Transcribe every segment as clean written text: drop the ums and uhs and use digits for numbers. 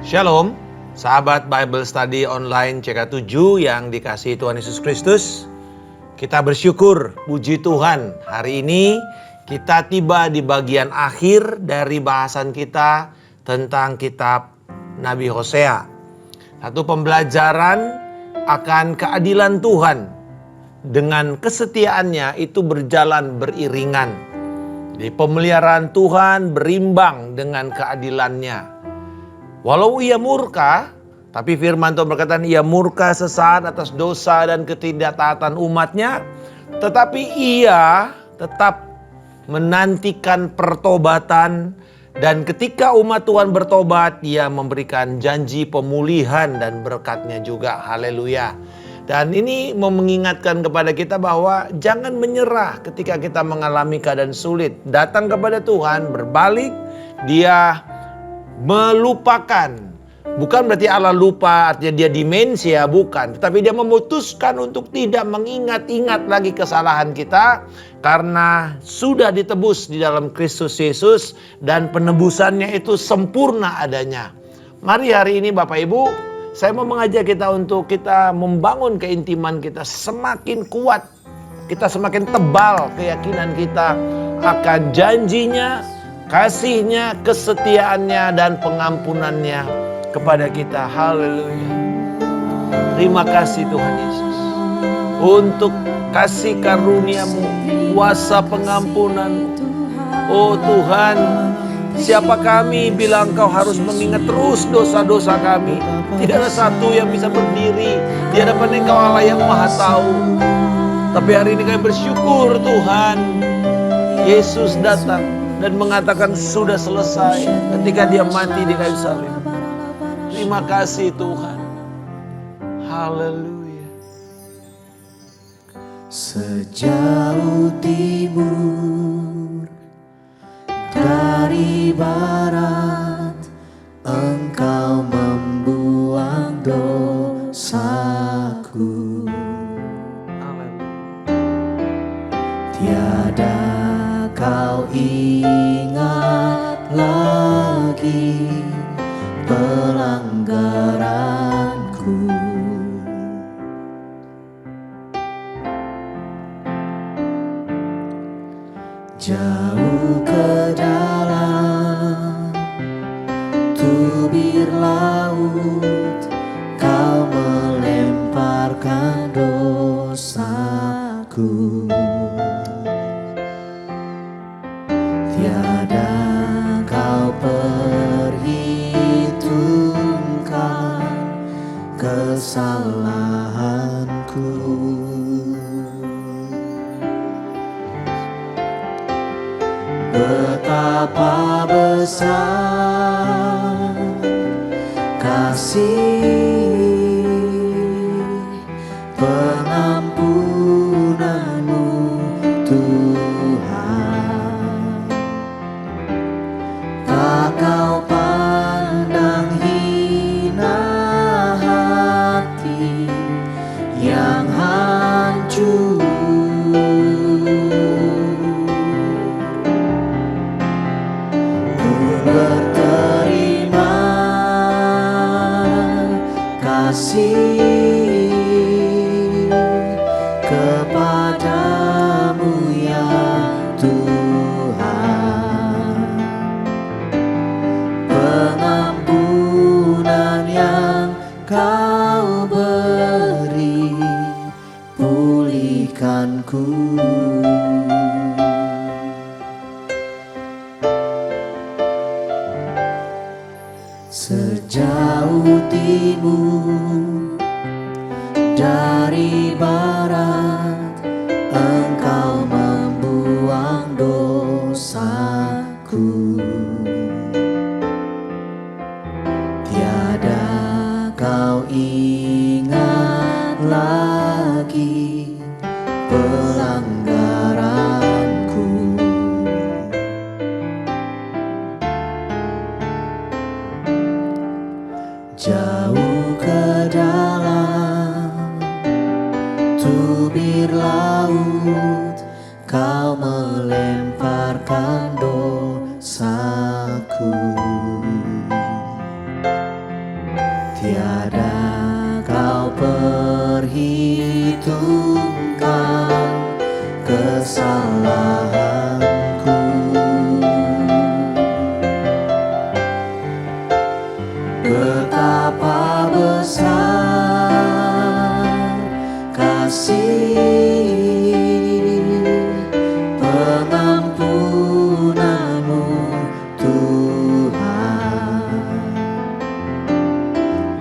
Shalom, sahabat Bible Study Online CK7 yang dikasihi Tuhan Yesus Kristus. Kita bersyukur, puji Tuhan, hari ini kita tiba di bagian akhir dari bahasan kita tentang kitab Nabi Hosea. Satu pembelajaran akan keadilan Tuhan dengan kesetiaannya itu berjalan beriringan. Di pemeliharaan Tuhan berimbang dengan keadilannya. Walau ia murka, tapi firman Tuhan berkata ia murka sesaat atas dosa dan ketidaktaatan umatnya. Tetapi ia tetap menantikan pertobatan. Dan ketika umat Tuhan bertobat, ia memberikan janji pemulihan dan berkatnya juga. Haleluya. Dan ini mengingatkan kepada kita bahwa jangan menyerah ketika kita mengalami keadaan sulit. Datang kepada Tuhan, berbalik, dia melupakan. Bukan berarti Allah lupa, artinya dia demensia, bukan. Tetapi dia memutuskan untuk tidak mengingat-ingat lagi kesalahan kita. Karena sudah ditebus di dalam Kristus Yesus. Dan penebusannya itu sempurna adanya. Mari hari ini Bapak Ibu, saya mau mengajak kita untuk kita membangun keintiman kita semakin kuat. Kita semakin tebal keyakinan kita akan janjinya, kasihnya, kesetiaannya, dan pengampunannya kepada kita. Haleluya. Terima kasih Tuhan Yesus untuk kasih karunia-Mu, kuasa pengampunan. Oh Tuhan, siapa kami bila Engkau harus mengingat terus dosa-dosa kami? Tidak ada satu yang bisa berdiri di hadapan Engkau Allah yang Maha Tahu. Tapi hari ini kami bersyukur Tuhan, Yesus datang dan mengatakan sudah selesai ketika dia mati di kayu salib. Terima kasih Tuhan. Haleluya. Sejauh timur dari barat, Engkau membuang dosaku. Tiada kau ingat lagi pelanggaranku. Jauh ke dalam tubir laut, kau melemparkan dosaku. Tiada kau perhitungkan kesalahanku. Betapa besar kasih pengampunan-Mu Tuhan. Tak kau pandang hina hati yang hancur. Berterima kasih kepadamu ya Tuhan. Pengampunan yang kau beri, pulihkanku. Sejauh timur dari barat, Engkau membuang dosaku. Tiada kau ingat lagi pelanggaranku. Jauh ke dalam tubir laut, kau melemparkan dosaku. tiada kau perhitungkan kesalahanku. Betapa besar kasih pengampunanmu Tuhan.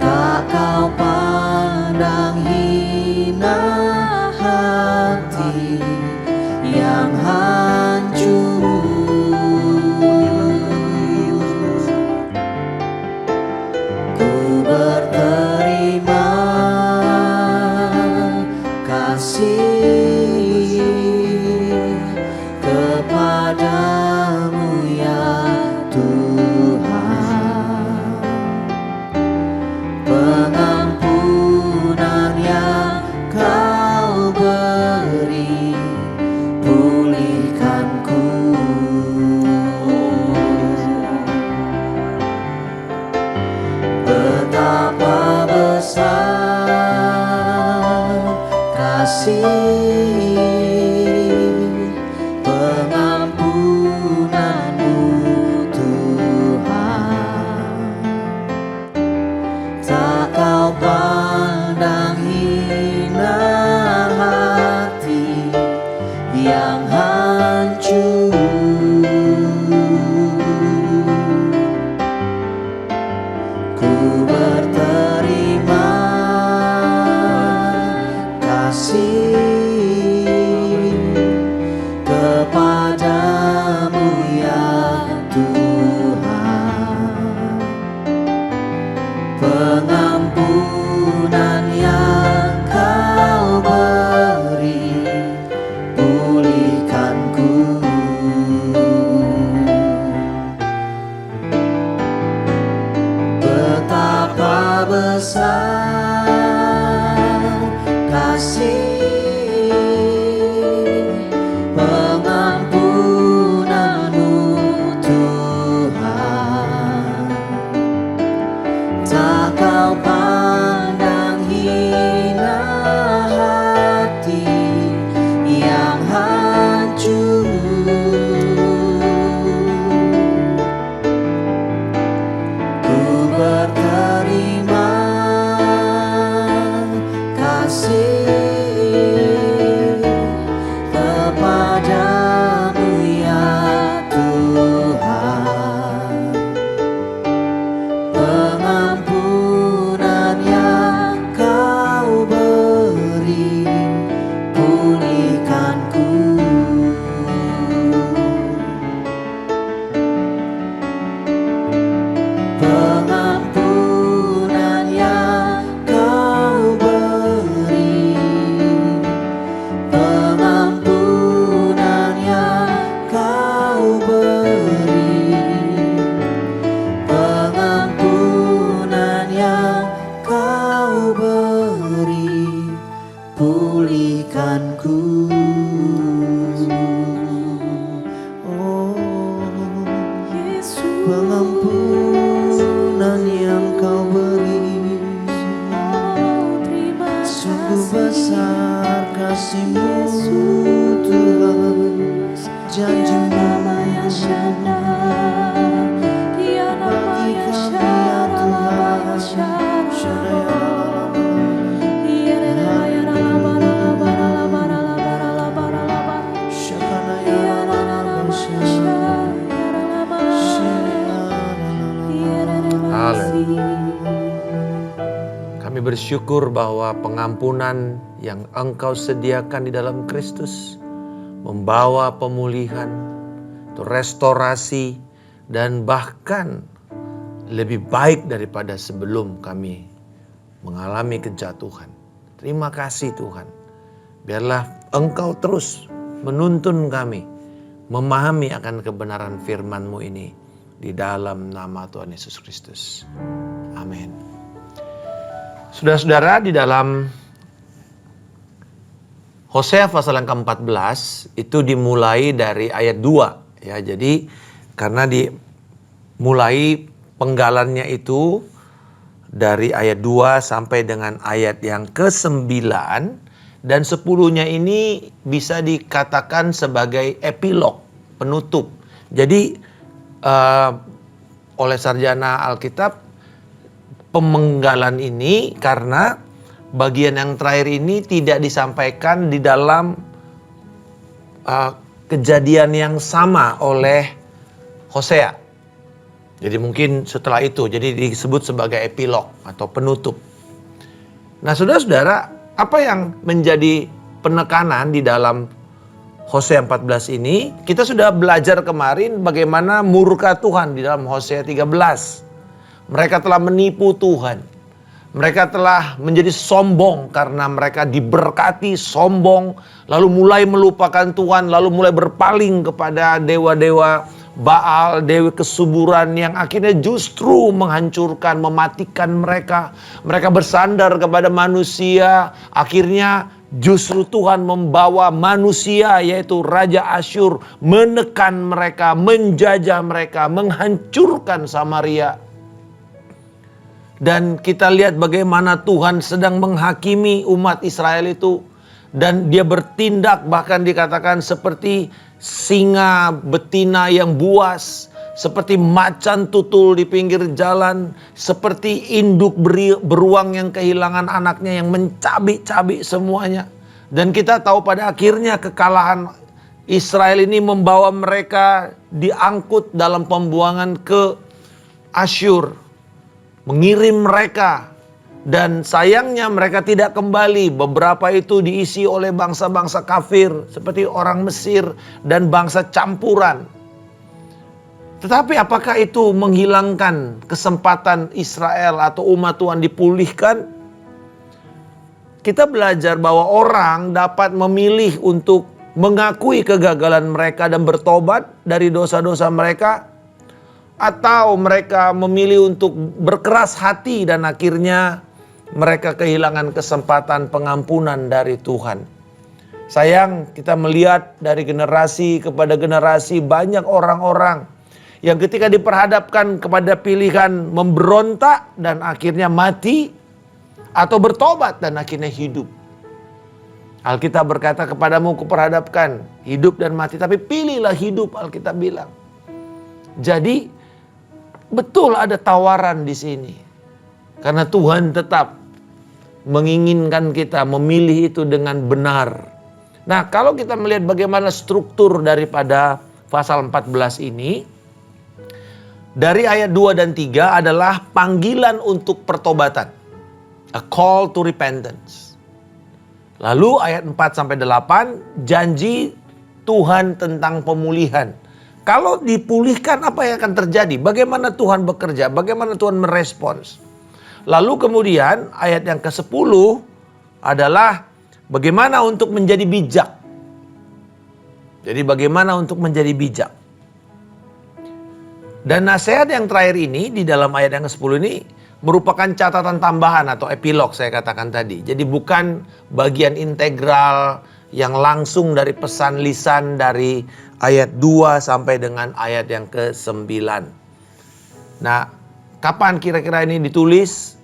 Tak kau pandang hina hati yang hancur. Ku berterima kasih kepadamu ya Tuhan. Pengampunan yang kau beri pulihkanku. Betapa besar kasih pengampunanmu Tuhan. Tak kau pandang hina hati yang hancur. Ku berterima kasih kepadamu ya Tuhan. Pengampunan yang kau beri pulihkanku. Betapa besar kasih pengampunanmu Tuhan. Tak kau pandang hina hati yang hancur. Ku berterima kasih kepadamu ya Tuhan. Pengampunan yang kau beri pulihkanku. Pengampunan yang kau beri, pengampunan yang kau beri, pengampunan yang kau beri pulihkanku. Oh pengampunan yang kau beri, sungguh besar kasih-Mu Tuhan. Janji-Mu bagi kami ya Kami bersyukur bahwa pengampunan yang Engkau sediakan di dalam Kristus membawa pemulihan, restorasi, dan bahkan lebih baik daripada sebelum kami mengalami kejatuhan. Terima kasih Tuhan. Biarlah Engkau terus menuntun kami memahami akan kebenaran firman-Mu ini di dalam nama Tuhan Yesus Kristus. Amin. Saudara-saudara, di dalam Hosea pasal yang ke-14 itu dimulai dari ayat 2 ya. Jadi karena dimulai penggalannya itu dari ayat 2 sampai dengan ayat yang ke-9, dan 10-nya ini bisa dikatakan sebagai epilog, penutup. Jadi oleh sarjana Alkitab, pemenggalan ini karena bagian yang terakhir ini tidak disampaikan di dalam kejadian yang sama oleh Hosea. Jadi mungkin setelah itu, jadi disebut sebagai epilog atau penutup. Nah, saudara-saudara, apa yang menjadi penekanan di dalam Hosea 14 ini? Kita sudah belajar kemarin bagaimana murka Tuhan di dalam Hosea 13. Mereka telah menipu Tuhan. Mereka telah menjadi sombong karena mereka diberkati, sombong, lalu mulai melupakan Tuhan, lalu mulai berpaling kepada dewa-dewa Baal, dewi kesuburan yang akhirnya justru menghancurkan, mematikan mereka. Mereka bersandar kepada manusia, akhirnya justru Tuhan membawa manusia, yaitu Raja Asyur, menekan mereka, menjajah mereka, menghancurkan Samaria. Dan kita lihat bagaimana Tuhan sedang menghakimi umat Israel itu. Dan dia bertindak bahkan dikatakan seperti singa betina yang buas, seperti macan tutul di pinggir jalan, seperti induk beruang yang kehilangan anaknya yang mencabik-cabik semuanya. Dan kita tahu pada akhirnya kekalahan Israel ini membawa mereka diangkut dalam pembuangan ke Asyur, mengirim mereka. Dan sayangnya mereka tidak kembali. Beberapa itu diisi oleh bangsa-bangsa kafir seperti orang Mesir dan bangsa campuran. Tetapi apakah itu menghilangkan kesempatan Israel atau umat Tuhan dipulihkan? Kita belajar bahwa orang dapat memilih untuk mengakui kegagalan mereka dan bertobat dari dosa-dosa mereka, atau mereka memilih untuk berkeras hati dan akhirnya mereka kehilangan kesempatan pengampunan dari Tuhan. Sayang, kita melihat dari generasi kepada generasi banyak orang-orang yang ketika diperhadapkan kepada pilihan memberontak dan akhirnya mati, atau bertobat dan akhirnya hidup. Alkitab berkata kepadamu, kuperhadapkan hidup dan mati, tapi pilihlah hidup, Alkitab bilang. Jadi betul ada tawaran di sini. Karena Tuhan tetap menginginkan kita memilih itu dengan benar. Nah, kalau kita melihat bagaimana struktur daripada pasal 14 ini, dari ayat 2 dan 3 adalah panggilan untuk pertobatan. A call to repentance. Lalu ayat 4 sampai 8 janji Tuhan tentang pemulihan. Kalau dipulihkan apa yang akan terjadi? Bagaimana Tuhan bekerja? Bagaimana Tuhan merespons? Lalu kemudian ayat yang ke-10 adalah bagaimana untuk menjadi bijak. Jadi bagaimana untuk menjadi bijak. Dan nasihat yang terakhir ini di dalam ayat yang ke-10 ini merupakan catatan tambahan atau epilog saya katakan tadi. Jadi bukan bagian integral yang langsung dari pesan lisan dari ayat 2 sampai dengan ayat yang ke-9. Nah, kapan kira-kira ini ditulis?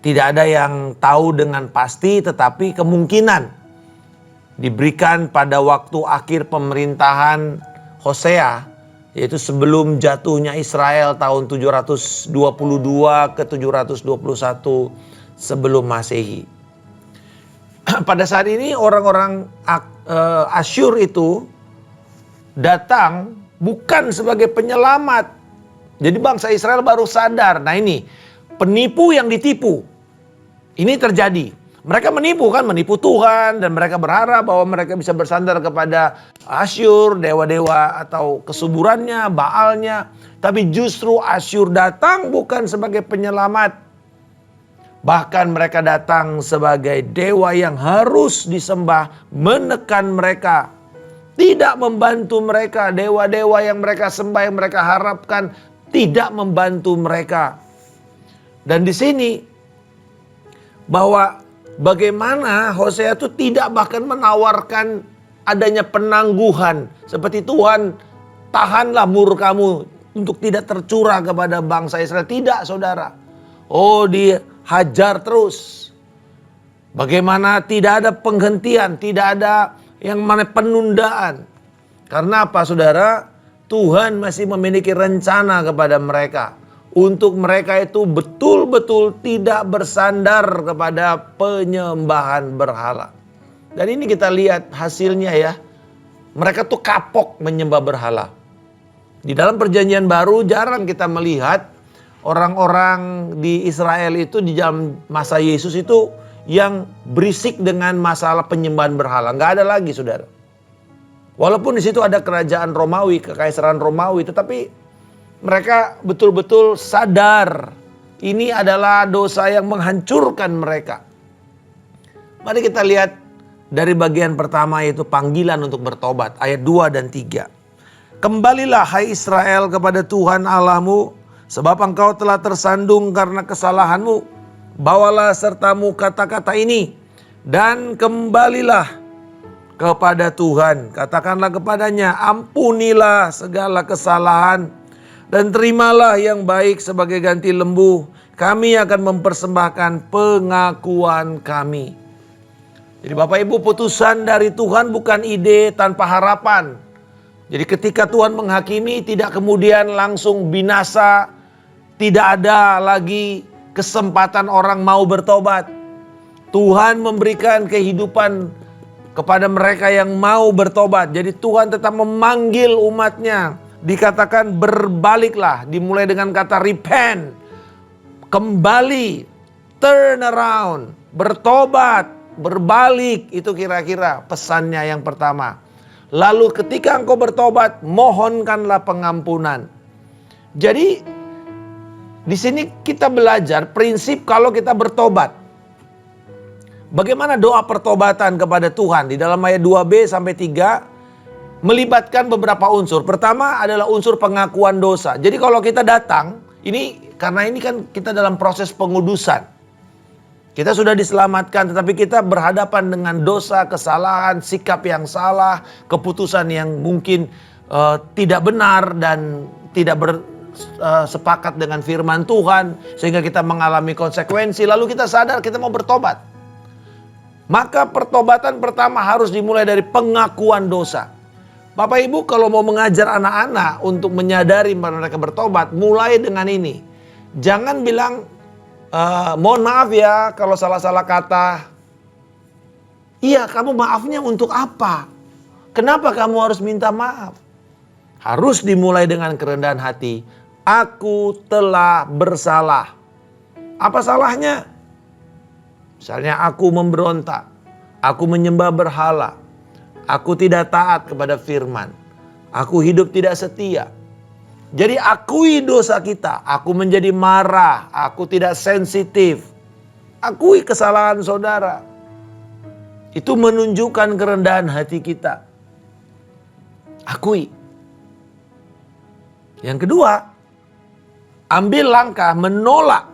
Tidak ada yang tahu dengan pasti, tetapi kemungkinan diberikan pada waktu akhir pemerintahan Hosea, yaitu sebelum jatuhnya Israel tahun 722 ke 721 sebelum Masehi. Pada saat ini orang-orang Asyur itu datang bukan sebagai penyelamat. Jadi bangsa Israel baru sadar. Nah ini penipu yang ditipu. Ini terjadi. Mereka menipu Tuhan, dan mereka berharap bahwa mereka bisa bersandar kepada Asyur, dewa-dewa atau kesuburannya, Baalnya. Tapi justru Asyur datang bukan sebagai penyelamat. Bahkan mereka datang sebagai dewa yang harus disembah, menekan mereka. Tidak membantu mereka, dewa-dewa yang mereka sembah, yang mereka harapkan tidak membantu mereka. Dan di sini bahwa bagaimana Hosea itu tidak bahkan menawarkan adanya penangguhan. Seperti Tuhan, tahanlah murkamu untuk tidak tercurah kepada bangsa Israel. Tidak, saudara. Oh, dihajar terus. Bagaimana tidak ada penghentian, tidak ada yang mana penundaan. Karena apa saudara? Tuhan masih memiliki rencana kepada mereka. Untuk mereka itu betul-betul tidak bersandar kepada penyembahan berhala. Dan ini kita lihat hasilnya ya. Mereka tuh kapok menyembah berhala. Di dalam perjanjian baru jarang kita melihat orang-orang di Israel itu di dalam masa Yesus itu yang berisik dengan masalah penyembahan berhala. Nggak ada lagi saudara. Walaupun di situ ada kerajaan Romawi, kekaisaran Romawi, tetapi mereka betul-betul sadar ini adalah dosa yang menghancurkan mereka. Mari kita lihat dari bagian pertama yaitu panggilan untuk bertobat, ayat 2 dan 3. Kembalilah hai Israel kepada Tuhan Allahmu, sebab engkau telah tersandung karena kesalahanmu. Bawalah sertamu kata-kata ini dan kembalilah kepada Tuhan. Katakanlah kepadanya, ampunilah segala kesalahan dan terimalah yang baik sebagai ganti lembu. Kami akan mempersembahkan pengakuan kami. Jadi Bapak Ibu, putusan dari Tuhan bukan ide tanpa harapan. Jadi ketika Tuhan menghakimi tidak kemudian langsung binasa. Tidak ada lagi kesempatan orang mau bertobat. Tuhan memberikan kehidupan kepada mereka yang mau bertobat. Jadi Tuhan tetap memanggil umatnya. Dikatakan berbaliklah. Dimulai dengan kata repent. Kembali. Turn around. Bertobat. Berbalik. Itu kira-kira pesannya yang pertama. Lalu ketika engkau bertobat, mohonkanlah pengampunan. Jadi di sini kita belajar prinsip kalau kita bertobat. Bagaimana doa pertobatan kepada Tuhan di dalam ayat 2b sampai 3 melibatkan beberapa unsur. Pertama adalah unsur pengakuan dosa. Jadi kalau kita datang, karena ini kan kita dalam proses pengudusan. Kita sudah diselamatkan tetapi kita berhadapan dengan dosa, kesalahan, sikap yang salah, keputusan yang mungkin tidak benar dan tidak sepakat dengan firman Tuhan. Sehingga kita mengalami konsekuensi lalu kita sadar kita mau bertobat. Maka pertobatan pertama harus dimulai dari pengakuan dosa. Bapak Ibu kalau mau mengajar anak-anak untuk menyadari mereka bertobat, mulai dengan ini. Jangan bilang, mohon maaf ya kalau salah-salah kata. Iya, kamu maafnya untuk apa? Kenapa kamu harus minta maaf? Harus dimulai dengan kerendahan hati. Aku telah bersalah. Apa salahnya? Misalnya aku memberontak. Aku menyembah berhala. Aku tidak taat kepada firman. Aku hidup tidak setia. Jadi akui dosa kita. Aku menjadi marah. Aku tidak sensitif. Akui kesalahan saudara. Itu menunjukkan kerendahan hati kita. Akui. Yang kedua, ambil langkah menolak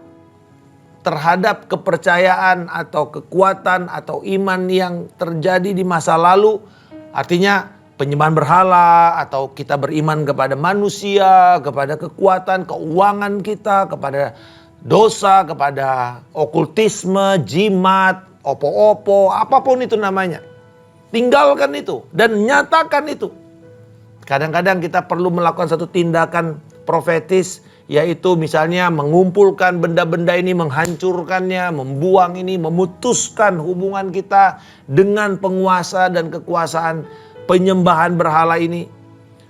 terhadap kepercayaan atau kekuatan atau iman yang terjadi di masa lalu. Artinya penyembahan berhala atau kita beriman kepada manusia, kepada kekuatan, keuangan kita, kepada dosa, kepada okultisme, jimat, opo-opo, apapun itu namanya. Tinggalkan itu dan nyatakan itu. Kadang-kadang kita perlu melakukan satu tindakan profetis, yaitu misalnya mengumpulkan benda-benda ini, menghancurkannya, membuang ini, memutuskan hubungan kita dengan penguasa dan kekuasaan penyembahan berhala ini.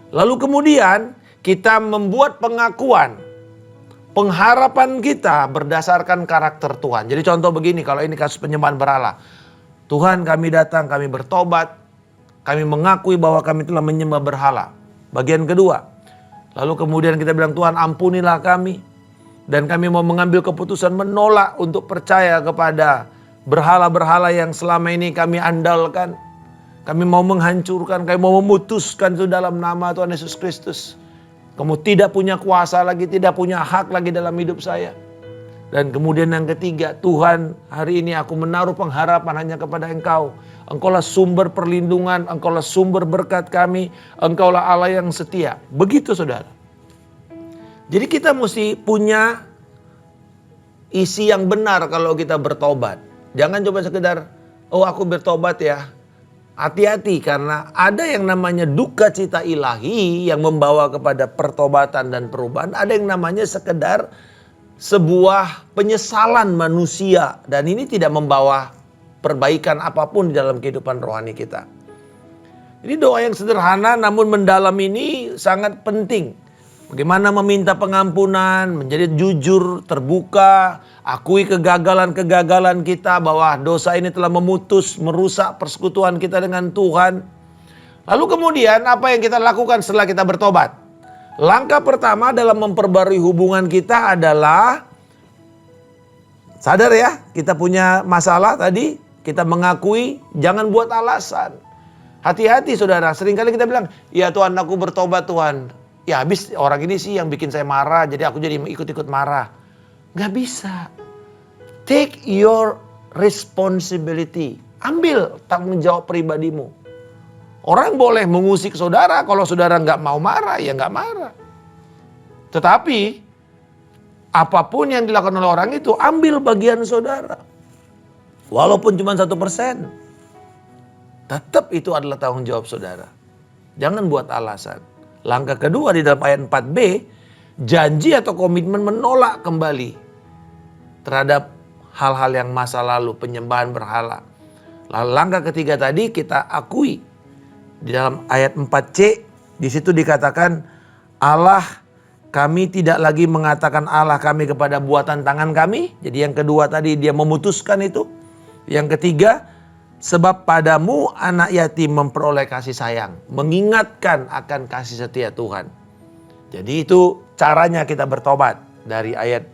Lalu kemudian kita membuat pengakuan, pengharapan kita berdasarkan karakter Tuhan. Jadi contoh begini, kalau ini kasus penyembahan berhala. Tuhan, kami datang, kami bertobat, kami mengakui bahwa kami telah menyembah berhala. Bagian kedua. Lalu kemudian kita bilang, Tuhan ampunilah kami. Dan kami mau mengambil keputusan menolak untuk percaya kepada berhala-berhala yang selama ini kami andalkan. Kami mau menghancurkan, kami mau memutuskan itu dalam nama Tuhan Yesus Kristus. Kamu tidak punya kuasa lagi, tidak punya hak lagi dalam hidup saya. Dan kemudian yang ketiga, Tuhan hari ini aku menaruh pengharapan hanya kepada Engkau. Engkaulah sumber perlindungan, Engkaulah sumber berkat kami, Engkaulah Allah yang setia. Begitu saudara. Jadi kita mesti punya isi yang benar kalau kita bertobat. Jangan coba sekedar, oh aku bertobat ya. Hati-hati karena ada yang namanya duka cita ilahi yang membawa kepada pertobatan dan perubahan. Ada yang namanya sekedar sebuah penyesalan manusia. Dan ini tidak membawa perbaikan apapun di dalam kehidupan rohani kita. Jadi doa yang sederhana namun mendalam ini sangat penting. Bagaimana meminta pengampunan, menjadi jujur, terbuka, akui kegagalan-kegagalan kita bahwa dosa ini telah merusak persekutuan kita dengan Tuhan. Lalu kemudian apa yang kita lakukan setelah kita bertobat? Langkah pertama dalam memperbarui hubungan kita adalah sadar ya, kita punya masalah tadi, kita mengakui, jangan buat alasan. Hati-hati saudara, seringkali kita bilang, ya Tuhan aku bertobat Tuhan. Ya habis orang ini sih yang bikin saya marah, jadi aku jadi ikut-ikut marah. Gak bisa. Take your responsibility. Ambil tanggung jawab pribadimu. Orang boleh mengusik saudara, kalau saudara gak mau marah, ya gak marah. Tetapi, apapun yang dilakukan oleh orang itu, ambil bagian saudara. Walaupun cuma 1%. Tetap itu adalah tanggung jawab saudara. Jangan buat alasan. Langkah kedua di dalam ayat 4b, janji atau komitmen menolak kembali terhadap hal-hal yang masa lalu, penyembahan berhala. Lalu langkah ketiga tadi kita akui. Di dalam ayat 4c, di situ dikatakan Allah kami tidak lagi mengatakan Allah kami kepada buatan tangan kami. Jadi yang kedua tadi dia memutuskan itu. Yang ketiga, sebab padamu anak yatim memperoleh kasih sayang. Mengingatkan akan kasih setia Tuhan. Jadi itu caranya kita bertobat. Dari ayat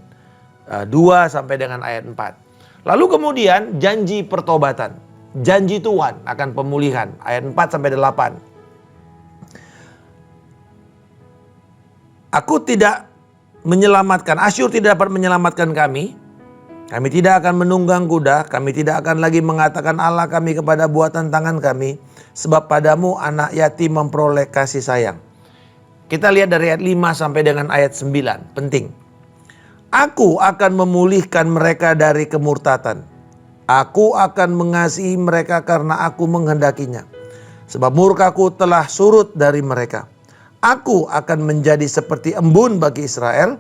2 sampai dengan ayat 4. Lalu kemudian janji pertobatan. Janji Tuhan akan pemulihan. Ayat 4 sampai 8. Aku tidak menyelamatkan, Asyur tidak dapat menyelamatkan kami. Kami tidak akan menunggang kuda, kami tidak akan lagi mengatakan Allah kami kepada buatan tangan kami. Sebab padamu anak yatim memperoleh kasih sayang. Kita lihat dari ayat 5 sampai dengan ayat 9, penting. Aku akan memulihkan mereka dari kemurtatan. Aku akan mengasihi mereka karena aku menghendakinya. Sebab murkaku telah surut dari mereka. Aku akan menjadi seperti embun bagi Israel.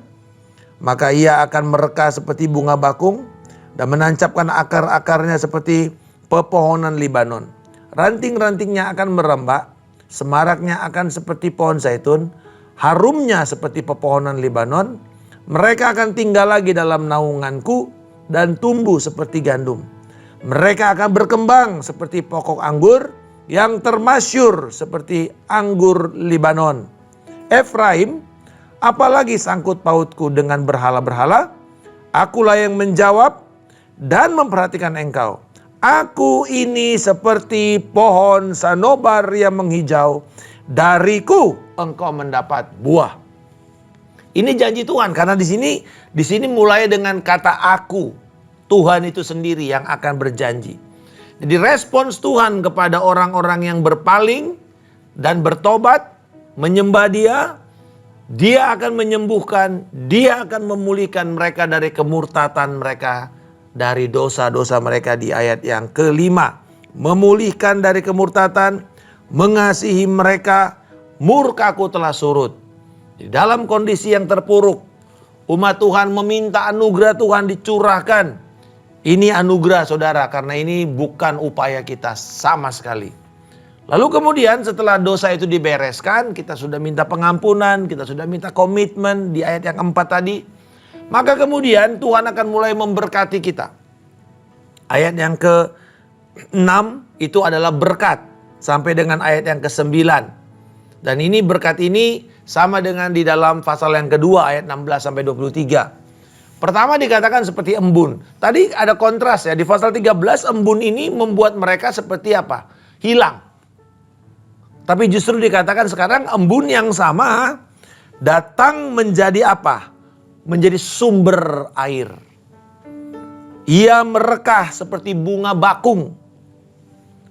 Maka ia akan mereka seperti bunga bakung dan menancapkan akar-akarnya seperti pepohonan Libanon. Ranting-rantingnya akan merembak, semaraknya akan seperti pohon zaitun, harumnya seperti pepohonan Libanon. Mereka akan tinggal lagi dalam naunganku dan tumbuh seperti gandum. Mereka akan berkembang seperti pokok anggur yang termasyur seperti anggur Libanon. Efraim, apalagi sangkut pautku dengan berhala-berhala? Akulah yang menjawab dan memperhatikan engkau. Aku ini seperti pohon sanobar yang menghijau. Dariku engkau mendapat buah. Ini janji Tuhan karena di sini mulai dengan kata aku. Tuhan itu sendiri yang akan berjanji. Jadi respons Tuhan kepada orang-orang yang berpaling dan bertobat, menyembah Dia akan menyembuhkan, Dia akan memulihkan mereka dari kemurtatan mereka, dari dosa-dosa mereka di ayat yang kelima. Memulihkan dari kemurtatan, mengasihi mereka, murkaku telah surut. Di dalam kondisi yang terpuruk, umat Tuhan meminta anugerah Tuhan dicurahkan. Ini anugerah saudara, karena ini bukan upaya kita sama sekali. Lalu kemudian setelah dosa itu dibereskan, kita sudah minta pengampunan, kita sudah minta komitmen di ayat yang keempat tadi. Maka kemudian Tuhan akan mulai memberkati kita. Ayat yang ke-6 itu adalah berkat sampai dengan ayat yang ke-9. Dan ini berkat ini sama dengan di dalam pasal yang kedua ayat 16 sampai 23. Pertama dikatakan seperti embun. Tadi ada kontras ya, di pasal 13 embun ini membuat mereka seperti apa? Hilang. Tapi justru dikatakan sekarang embun yang sama datang menjadi apa? Menjadi sumber air. Ia merekah seperti bunga bakung.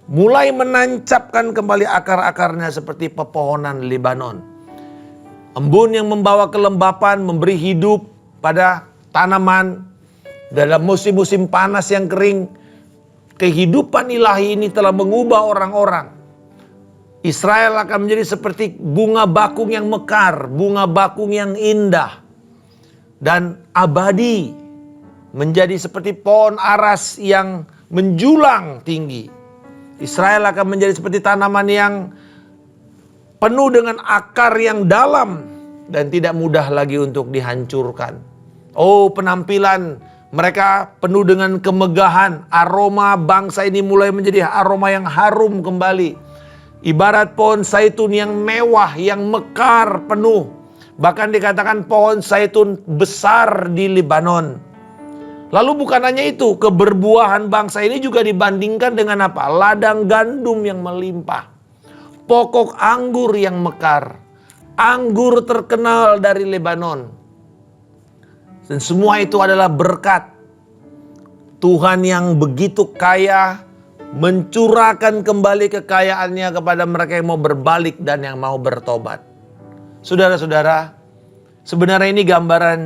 Mulai menancapkan kembali akar-akarnya seperti pepohonan Libanon. Embun yang membawa kelembapan, memberi hidup pada tanaman. Dalam musim-musim panas yang kering, kehidupan ilahi ini telah mengubah orang-orang. Israel akan menjadi seperti bunga bakung yang mekar, bunga bakung yang indah dan abadi, menjadi seperti pohon aras yang menjulang tinggi. Israel akan menjadi seperti tanaman yang penuh dengan akar yang dalam dan tidak mudah lagi untuk dihancurkan. Oh, penampilan mereka penuh dengan kemegahan. Aroma bangsa ini mulai menjadi aroma yang harum kembali. Ibarat pohon zaitun yang mewah, yang mekar penuh. Bahkan dikatakan pohon zaitun besar di Lebanon. Lalu bukan hanya itu, keberbuahan bangsa ini juga dibandingkan dengan apa? Ladang gandum yang melimpah. Pokok anggur yang mekar. Anggur terkenal dari Lebanon. Dan semua itu adalah berkat Tuhan yang begitu kaya mencurahkan kembali kekayaannya kepada mereka yang mau berbalik dan yang mau bertobat. Saudara-saudara, sebenarnya ini gambaran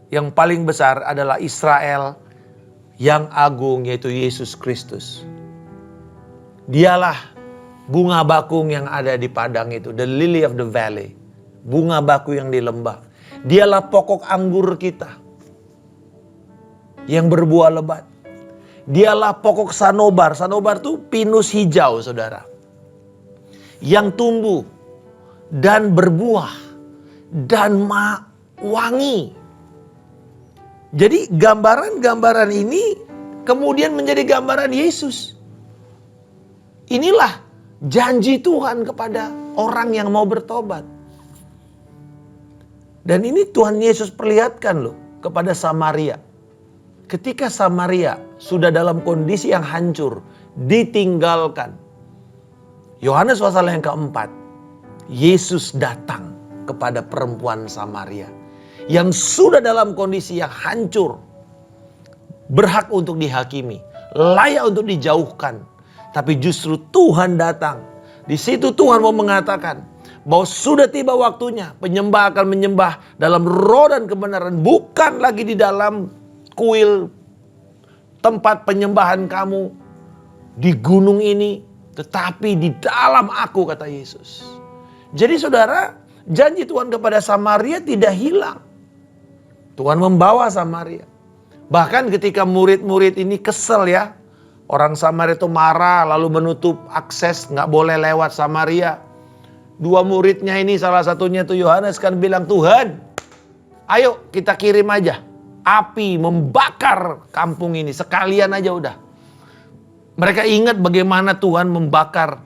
yang paling besar adalah Israel yang agung, yaitu Yesus Kristus. Dialah bunga bakung yang ada di padang itu, the lily of the valley, bunga bakung yang di lembah. Dialah pokok anggur kita yang berbuah lebat. Dialah pokok sanobar. Sanobar itu pinus hijau, saudara, yang tumbuh dan berbuah dan wangi. Jadi gambaran-gambaran ini kemudian menjadi gambaran Yesus. Inilah janji Tuhan kepada orang yang mau bertobat. Dan ini Tuhan Yesus perlihatkan loh kepada Samaria. Ketika Samaria sudah dalam kondisi yang hancur, ditinggalkan. Yohanes pasal yang keempat, Yesus datang kepada perempuan Samaria yang sudah dalam kondisi yang hancur, berhak untuk dihakimi, layak untuk dijauhkan. Tapi justru Tuhan datang. Di situ Tuhan mau mengatakan bahwa sudah tiba waktunya penyembah akan menyembah dalam roh dan kebenaran, bukan lagi di dalam kuil tempat penyembahan kamu di gunung ini, tetapi di dalam aku, kata Yesus. Jadi saudara, janji Tuhan kepada Samaria tidak hilang. Tuhan membawa Samaria. Bahkan ketika murid-murid ini kesel ya. Orang Samaria itu marah lalu menutup akses, gak boleh lewat Samaria. Dua muridnya ini, salah satunya itu Yohanes kan bilang, Tuhan, ayo kita kirim aja api membakar kampung ini. Sekalian aja udah. Mereka ingat bagaimana Tuhan membakar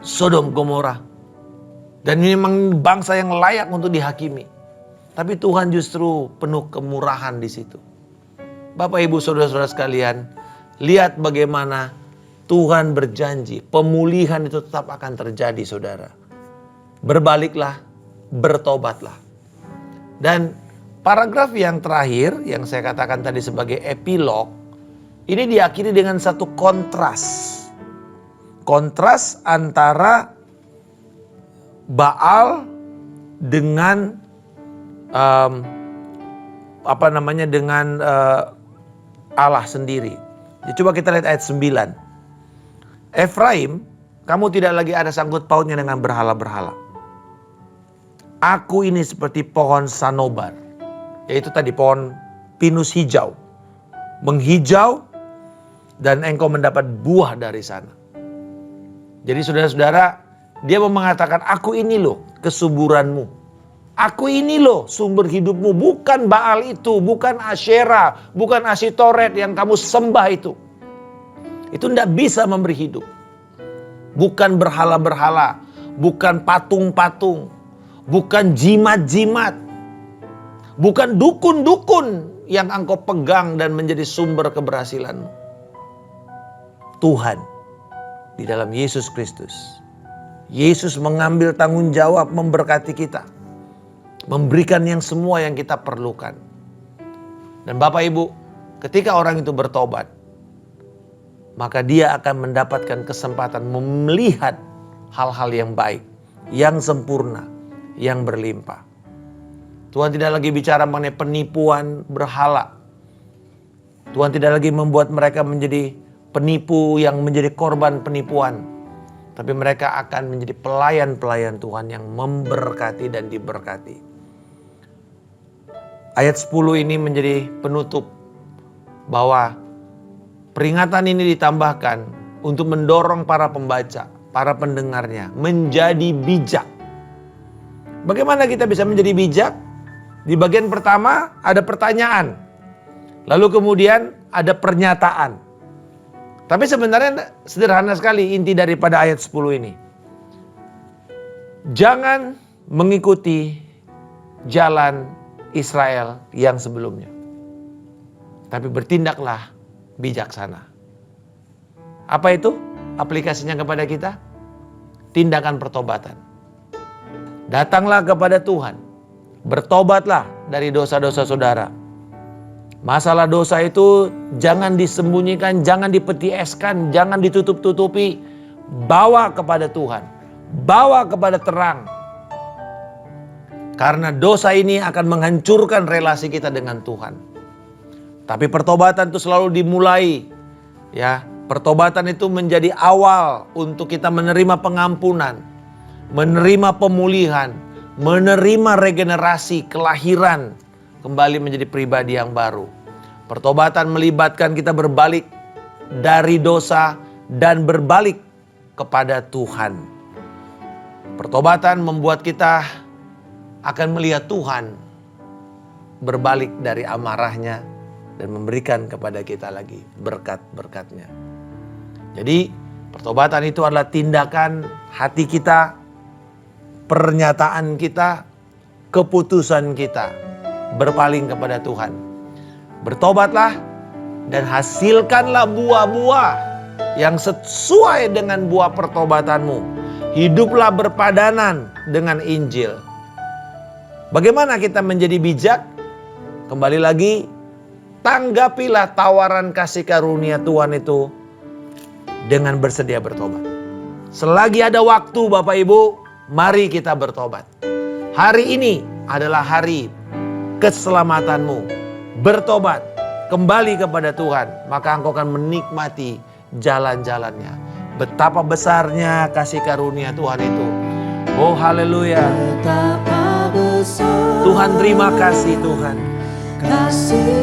Sodom Gomora. Dan ini memang bangsa yang layak untuk dihakimi. Tapi Tuhan justru penuh kemurahan di situ. Bapak, Ibu, saudara-saudara sekalian, lihat bagaimana Tuhan berjanji pemulihan itu tetap akan terjadi, saudara. Berbaliklah, bertobatlah. Dan paragraf yang terakhir yang saya katakan tadi sebagai epilog, ini diakhiri dengan satu kontras. Kontras antara Baal dengan dengan Allah sendiri. Ya, coba kita lihat ayat 9. Efraim, kamu tidak lagi ada sangkut pautnya dengan berhala-berhala. Aku ini seperti pohon sanobar, yaitu tadi pohon pinus hijau, menghijau dan engkau mendapat buah dari sana. Jadi saudara-saudara, dia mau mengatakan, aku ini loh kesuburanmu. Aku ini loh sumber hidupmu, bukan Baal itu, bukan Asyera, bukan Asitoret yang kamu sembah itu. Itu tidak bisa memberi hidup. Bukan berhala-berhala, bukan patung-patung, bukan jimat-jimat, bukan dukun-dukun yang engkau pegang dan menjadi sumber keberhasilanmu. Tuhan di dalam Yesus Kristus. Yesus mengambil tanggung jawab memberkati kita. Memberikan yang semua yang kita perlukan. Dan Bapak Ibu, ketika orang itu bertobat, maka dia akan mendapatkan kesempatan melihat hal-hal yang baik, yang sempurna, yang berlimpah. Tuhan tidak lagi bicara mengenai penipuan berhala. Tuhan tidak lagi membuat mereka menjadi penipu yang menjadi korban penipuan. Tapi mereka akan menjadi pelayan-pelayan Tuhan yang memberkati dan diberkati. Ayat 10 ini menjadi penutup bahwa peringatan ini ditambahkan untuk mendorong para pembaca, para pendengarnya menjadi bijak. Bagaimana kita bisa menjadi bijak? Di bagian pertama ada pertanyaan. Lalu kemudian ada pernyataan. Tapi sebenarnya sederhana sekali inti daripada ayat 10 ini. Jangan mengikuti jalan Israel yang sebelumnya. Tapi bertindaklah bijaksana. Apa itu aplikasinya kepada kita? Tindakan pertobatan. Datanglah kepada Tuhan. Bertobatlah dari dosa-dosa saudara. Masalah dosa itu jangan disembunyikan, jangan dipeti eskan, jangan ditutup-tutupi. Bawa kepada Tuhan. Bawa kepada terang. Karena dosa ini akan menghancurkan relasi kita dengan Tuhan. Tapi pertobatan itu selalu dimulai. Ya, pertobatan itu menjadi awal untuk kita menerima pengampunan, menerima pemulihan, menerima regenerasi, kelahiran, kembali menjadi pribadi yang baru. Pertobatan melibatkan kita berbalik dari dosa dan berbalik kepada Tuhan. Pertobatan membuat kita akan melihat Tuhan berbalik dari amarahnya dan memberikan kepada kita lagi berkat-berkatnya. Jadi pertobatan itu adalah tindakan hati kita, pernyataan kita, keputusan kita berpaling kepada Tuhan. Bertobatlah dan hasilkanlah buah-buah yang sesuai dengan buah pertobatanmu. Hiduplah berpadanan dengan Injil. Bagaimana kita menjadi bijak? Kembali lagi, tanggapilah tawaran kasih karunia Tuhan itu dengan bersedia bertobat. Selagi ada waktu Bapak Ibu, mari kita bertobat. Hari ini adalah hari keselamatanmu. Bertobat, kembali kepada Tuhan, maka engkau akan menikmati jalan-jalannya. Betapa besarnya kasih karunia Tuhan itu. Oh haleluya. Tuhan terima kasih Tuhan.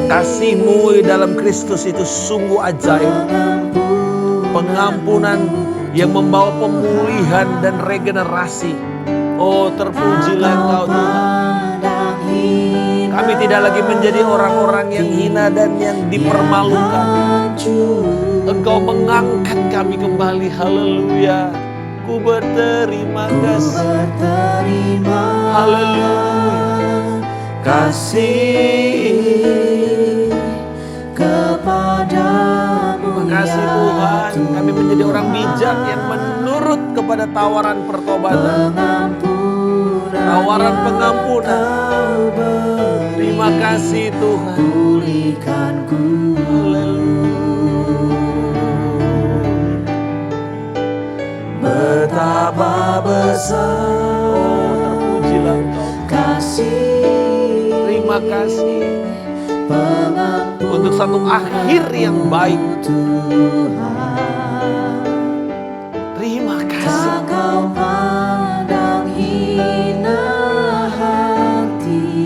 Kasih-Mu dalam Kristus itu sungguh ajaib. Pengampunan yang membawa pemulihan dan regenerasi. Oh terpujilah Engkau Tuhan. Kami tidak lagi menjadi orang-orang yang hina dan yang dipermalukan. Engkau mengangkat kami kembali. Haleluya. Ku berterima kasih. Haleluya. Kasih kepadamu. Terima kasih Tuhan. Kami menjadi orang bijak yang menurut kepada tawaran pertobatan. Tawaran pengampunan. Terima kasih Tuhan. Pulihkanku. Betapa besar. Oh terpujilah Engkau. Kasih. Terima kasih. Untuk satu akhir yang baik. Terima kasih. Kau pandang hina hati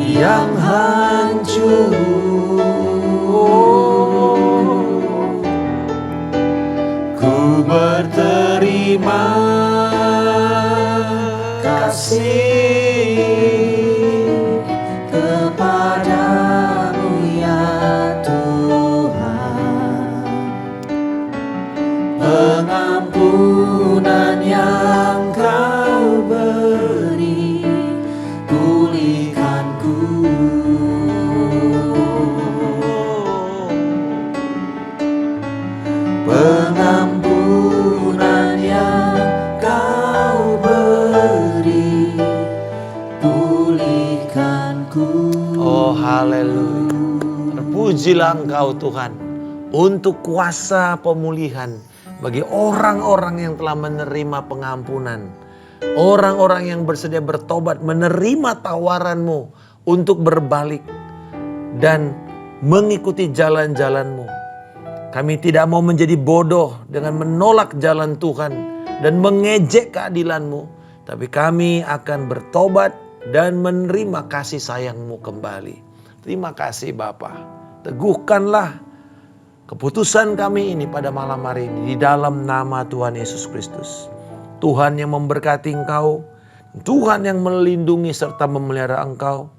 yang hancur. Ku berterima kasih kepadamu ya Tuhan. Pengampunan yang Kau beri, pulihkanku. Pengampunan yang Kau beri, pulihkanku. Oh haleluya. Terpujilah Engkau Tuhan untuk kuasa pemulihan bagi orang-orang yang telah menerima pengampunan. Orang-orang yang bersedia bertobat menerima tawaran-Mu untuk berbalik dan mengikuti jalan-jalan-Mu. Kami tidak mau menjadi bodoh dengan menolak jalan Tuhan dan mengejek keadilan-Mu. Tapi kami akan bertobat dan menerima kasih sayang-Mu kembali. Terima kasih Bapa. Teguhkanlah keputusan kami ini pada malam hari ini di dalam nama Tuhan Yesus Kristus. Tuhan yang memberkati Engkau, Tuhan yang melindungi serta memelihara Engkau.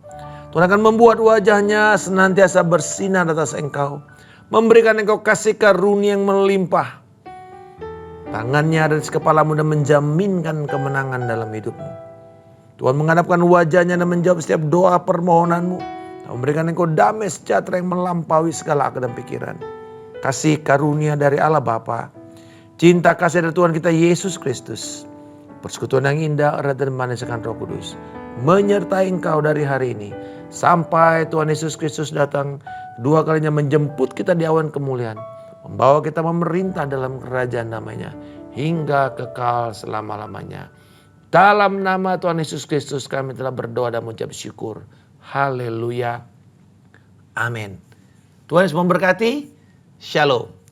Tuhan akan membuat wajahnya senantiasa bersinar atas Engkau, memberikan Engkau kasih karunia yang melimpah. Tangannya ada di kepalamu dan menjaminkan kemenangan dalam hidupmu. Tuhan menghadapkan wajahnya dan menjawab setiap doa permohonanmu. Dan memberikan Engkau damai sejahtera yang melampaui segala akal dan pikiran. Kasih karunia dari Allah Bapa, cinta kasih dari Tuhan kita Yesus Kristus, persekutuan yang indah, erat dan manis akan Roh Kudus, menyertai engkau dari hari ini sampai Tuhan Yesus Kristus datang dua kalinya menjemput kita di awan kemuliaan, membawa kita memerintah dalam kerajaan namanya hingga kekal selama-lamanya. Dalam nama Tuhan Yesus Kristus kami telah berdoa dan mengucap syukur. Haleluya. Amin. Tuhan Yesus memberkati. Shalom.